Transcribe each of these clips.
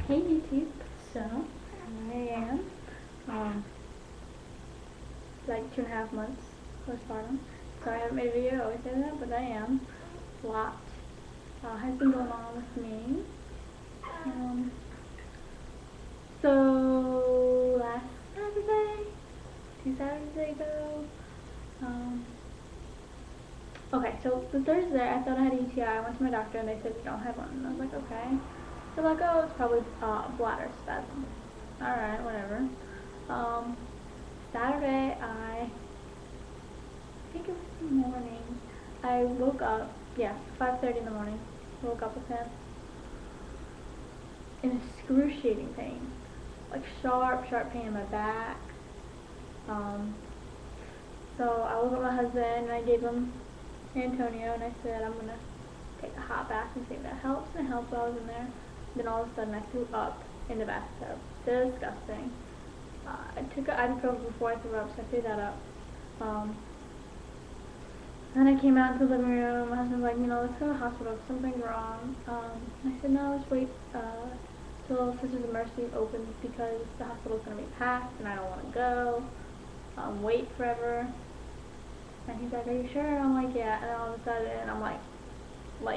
Hey YouTube, so I am like 2.5 months postpartum. So I haven't made a video, I always say that, but I am. A lot has been going on with me. So last Saturday, 2 Saturdays ago, okay, so the Thursday I thought I had a UTI. I went to my doctor and they said you don't have one. And I was like, okay. They're like, oh, it's probably bladder spasm. Alright, whatever. Saturday, I think it was the morning. I woke up, yeah, 5:30 in the morning. Woke up with him in excruciating pain, like sharp pain in my back. So I woke up my husband and I gave him Antonio and I said I'm gonna take a hot bath and see if that helps. And it helped while I was in there. Then all of a sudden I threw up in the bathtub. Disgusting. I took ibuprofen before I threw up, so I threw that up. Then I came out into the living room. My husband was like, let's go to the hospital. Something's wrong. I said, no, let's wait till Sisters of Mercy opens because the hospital's going to be packed and I don't want to go. Wait forever. And he's like, are you sure? I'm like, yeah. And then all of a sudden, I'm like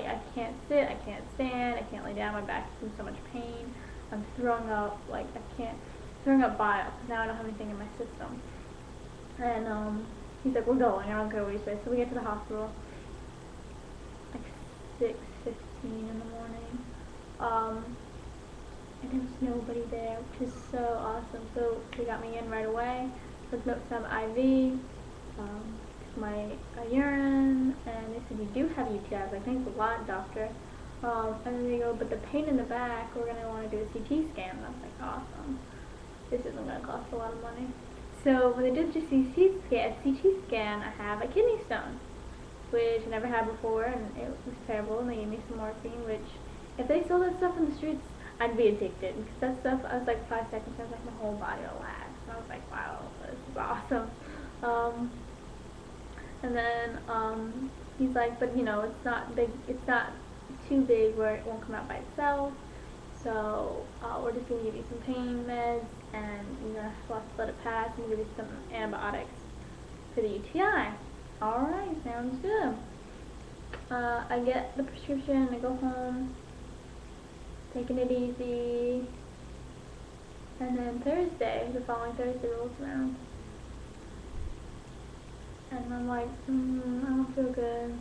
I can't sit, I can't stand, I can't lay down. My back is in so much pain. I'm throwing up, throwing up bile because now I don't have anything in my system. And he's like, we're going. I don't care what you say. So we get to the hospital like 6:15 in the morning. And there was nobody there, which is so awesome. So they got me in right away. Hooked up some IV, took my urine, and they said, you do have UTI. I was like, thanks a lot, doctor. And then they go, but the pain in the back, we're going to want to do a CT scan. And I was like, awesome. This isn't going to cost a lot of money. So when they did the CT scan, I have a kidney stone, which I never had before, and it was terrible. And they gave me some morphine, which if they sold that stuff in the streets, I'd be addicted. Because that stuff, I was like 5 seconds, I was like, my whole body relaxed. And I was like, wow, this is awesome. And then he's like, but it's not big. It's not too big where it won't come out by itself. So we're just gonna give you some pain meds, and you're gonna have to let it pass, and we'll give you some antibiotics for the UTI. Alright, sounds good. I get the prescription, I go home, taking it easy, and then the following Thursday rolls around, and I'm like, I don't feel good.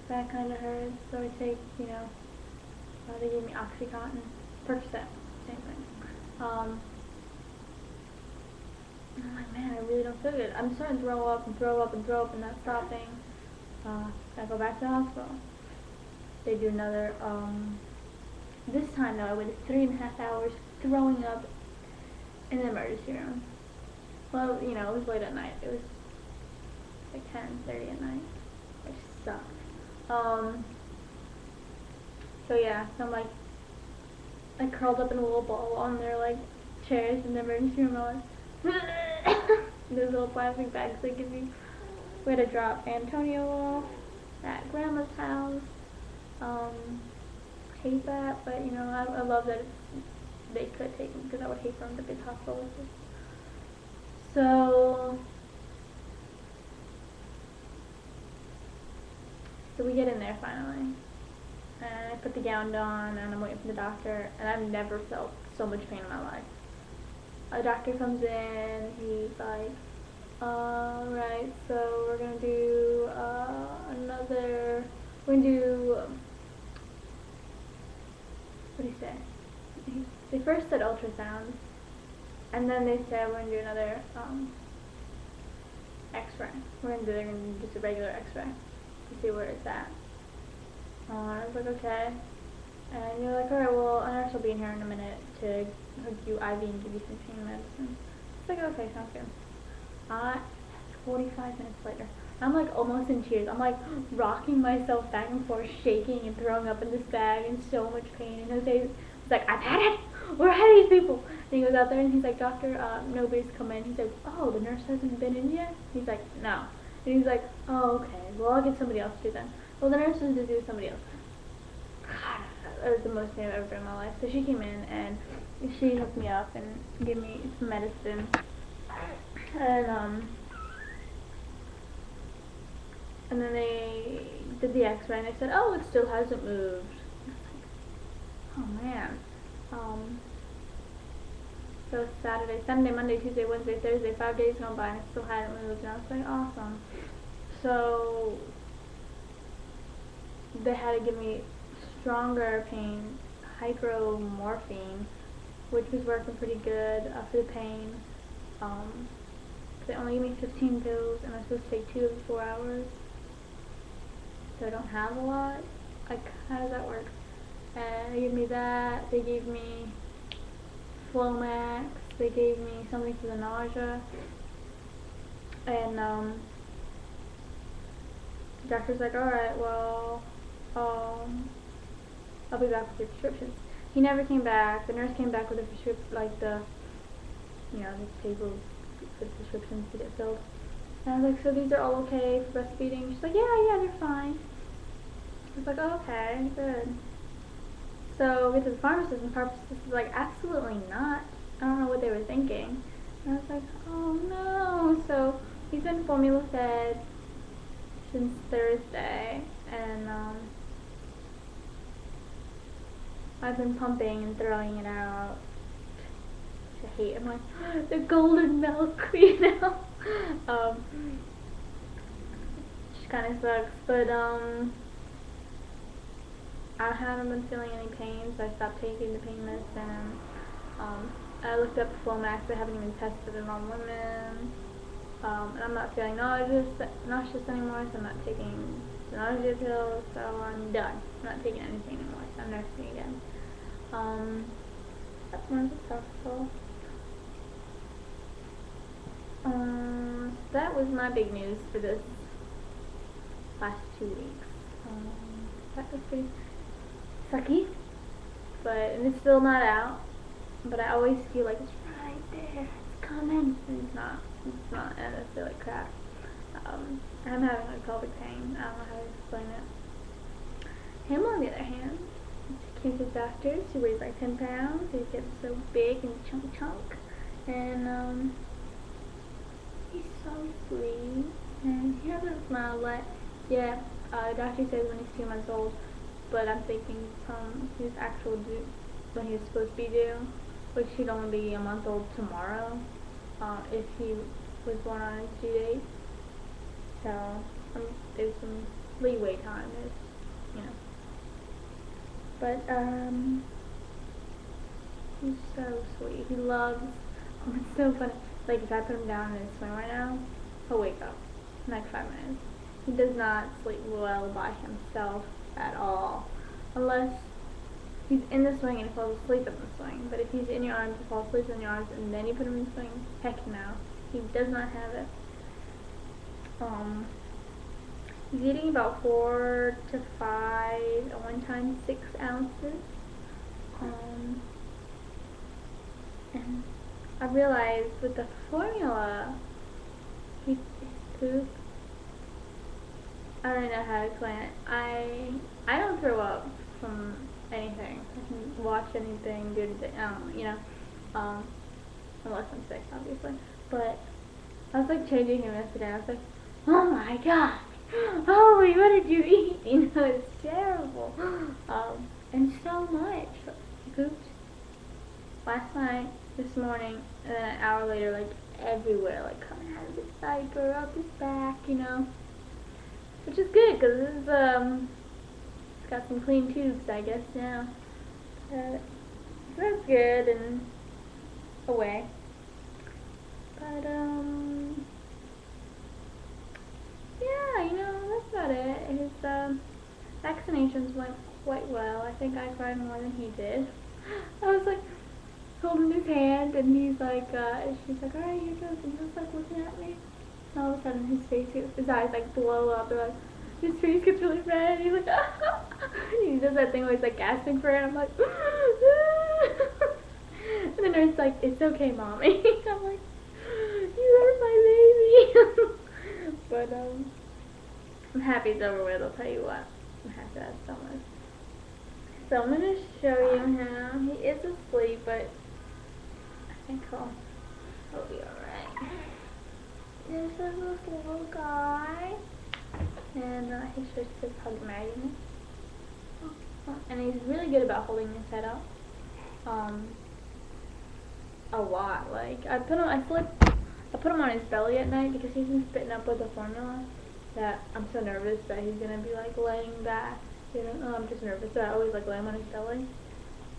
Back kind of hurts, so I take, they gave me Oxycontin, Percocet, same thing. And I'm like, man, I really don't feel good. I'm starting to throw up and not stopping. I go back to the hospital. They do another, this time though, I waited 3.5 hours throwing up in the emergency room. Well, it was late at night. It was like 10:30 at night, which sucked. So yeah, so I'm like, I curled up in a little ball on their chairs in the emergency room. I was those little plastic bags they give you. We had to drop Antonio off at grandma's house. Hate that, but I love that they could take me because I would hate for them to be hospital with us. So we get in there finally. And I put the gown on, and I'm waiting for the doctor, and I've never felt so much pain in my life. A doctor comes in, he's like, alright, so we're going to do what do you say? They first said ultrasound, and then they said we're going to do another x-ray. They're going to do just a regular x-ray to see where it's at. I was like, okay. And you're like, alright, well, a nurse will be in here in a minute to hook you IV and give you some pain medicine. It's like, okay, sounds good. 45 minutes later, I'm like almost in tears. I'm like rocking myself back and forth, shaking and throwing up in this bag in so much pain. And Jose was like, I've had it. Where are these people? And he goes out there and he's like, doctor, nobody's come in. He's like, oh, the nurse hasn't been in yet? He's like, no. And he's like, oh, okay, well, I'll get somebody else to then. Well, the nurse was busy with somebody else. God, the most pain I've ever been in my life. So she came in and she hooked me up and gave me some medicine. And and then they did the X-ray and they said, oh, it still hasn't moved. Oh man. So Saturday, Sunday, Monday, Tuesday, Wednesday, Thursday, 5 days gone by and it still hadn't moved, and I was like, awesome. So they had to give me stronger pain, hydromorphine, which was working pretty good for the pain. They only gave me 15 pills and I'm supposed to take 2 every 4 hours. So I don't have a lot. Like, how does that work? And they gave me that. They gave me Flomax. They gave me something for the nausea. And the doctor's like, alright, well, I'll be back with your prescriptions. He never came back. The nurse came back with a prescription, like the table for the prescriptions to get filled. And I was like, so these are all okay for breastfeeding? She's like, yeah, they're fine. I was like, oh, okay, good. So we get to the pharmacist, and the pharmacist was like, absolutely not. I don't know what they were thinking. And I was like, oh no. So he's been formula fed since Thursday, and I've been pumping and throwing it out. Which I hate. I'm like, the golden milk, you know. Which kind of sucks, but I haven't been feeling any pain, so I stopped taking the pain medicine. I looked up Flomax. I haven't even tested it on women. And I'm not feeling nauseous anymore, so I'm not taking the nausea pills, so I'm done. I'm not taking anything anymore, so I'm nursing again. That's more successful. That was my big news for this last 2 weeks. That was pretty sucky, but it's still not out. But I always feel like it's right there, it's coming, and it's not, and I feel like crap. I'm having like pelvic pain. I don't know how to explain it. Him, on the other hand, he came to the doctor. He weighs like 10 pounds. He gets so big and chunk, and he's so sweet, and he has a smile. Like, yeah, the doctor says when he's 2 months old, but I'm thinking from his actual due, when he was supposed to be due, which he'd only be a month old tomorrow, if he was born on his due date. So there's some leeway time, you know. But he's so sweet. He loves. Oh, it's so funny. Like, if I put him down in his swing right now, he'll wake up in like 5 minutes. He does not sleep well by himself at all, unless he's in the swing and he falls asleep in the swing. But if he's in your arms, he falls asleep in your arms, and then you put him in the swing, heck no. He does not have it. He's eating about 4 to 5, at one time 6 ounces. And I realized with the formula, his poop, I don't know how to explain it. I don't throw up from anything. I can watch anything, do anything, you know, unless I'm sick, obviously. But I was like changing him yesterday. I was like, oh my gosh, holy, what did you eat? You know, it's terrible. And so much. He pooped last night, this morning, and then an hour later, like everywhere, like coming out of his diaper, up his back, you know. Which is good, because it's got some clean tubes, I guess, now. So that's good, and away. But, yeah, you know, that's about it. His, vaccinations went quite well. I think I cried more than he did. I was, like, holding his hand, and he's like, she's like, alright, here goes, and he was, like, looking at me. And all of a sudden, his eyes, like, blow up, and, like, his face gets really red, and he's like, and he does that thing where he's, like, gasping for air, and I'm like, and the nurse's like, it's okay, mommy. I'm like, you hurt my baby. But, I'm happy it's over with, I'll tell you what. I'm happy that's done with. So I'm gonna show you him. He is asleep, but I think he'll be alright. This is this little guy, and he's just hug Maggie. And he's really good about holding his head up. A lot. Like I put him on his belly at night because he's been spitting up with the formula. That I'm so nervous that he's gonna be like laying back. You know, I'm just nervous, so I always like lay him on his belly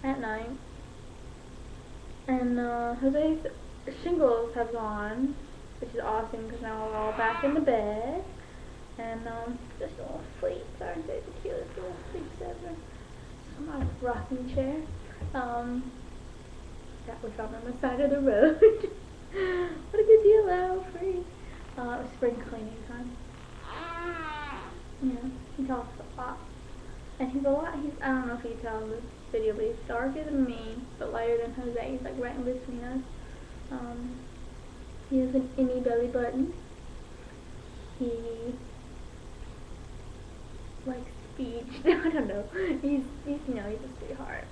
at night. And Jose's shingles have gone, which is awesome because now we're all back in the bed. And just a little sleep. Sorry, the cutest little sleep ever. So my rocking chair. That we found on the side of the road. What a good deal though, free. Spring cleaning time. Yeah, he talks a lot. And I don't know if you can tell in this video, but he's darker than me, but lighter than Jose. He's like right in between us. He has an innie belly button. He likes speech. I don't know. He's a sweetheart.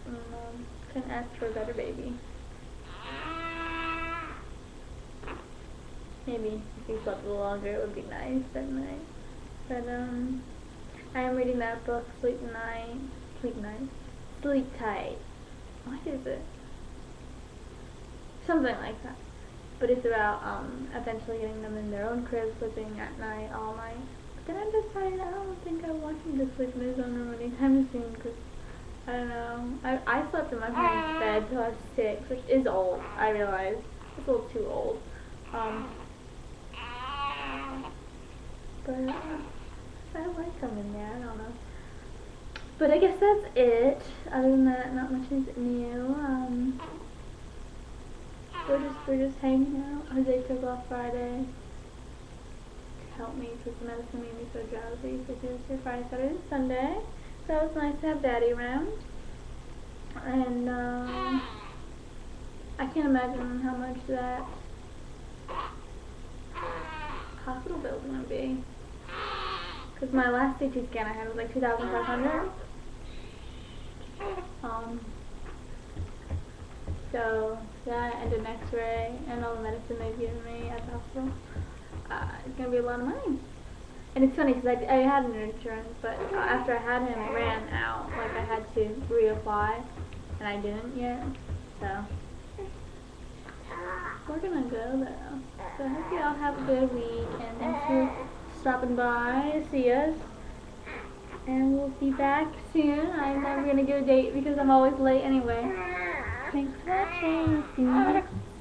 Couldn't ask for a better baby. Maybe if he slept a little longer, it would be nice at night. But I am reading that book, Sleep Tight. What is it? Something like that. But it's about eventually getting them in their own crib, sleeping at night, all night. But then I decided I don't think I want him to sleep in his own room anytime soon, because I don't know. I slept in my parents' bed till I was 6, which is old. I realize it's a little too old. But I like them in there. I don't know. But I guess that's it. Other than that, not much is new. We're just hanging out. Jose took off Friday to help me because the medicine made me so drowsy. So he was here Friday, Saturday, and Sunday. So it was nice to have Daddy around. And I can't imagine how much that hospital bill is going to be. Because my last CT scan I had was like $2,500. So that and an X-ray and all the medicine they've given me at the hospital, it's going to be a lot of money. And it's funny because I had an insurance, but after I had him, it ran out. Like I had to reapply, and I didn't yet. So we're going to go though. So I hope you all have a good week, and thanks for stopping by to see us. And we'll be back soon. I'm never going to give a date because I'm always late anyway. Thanks for watching. See you next time.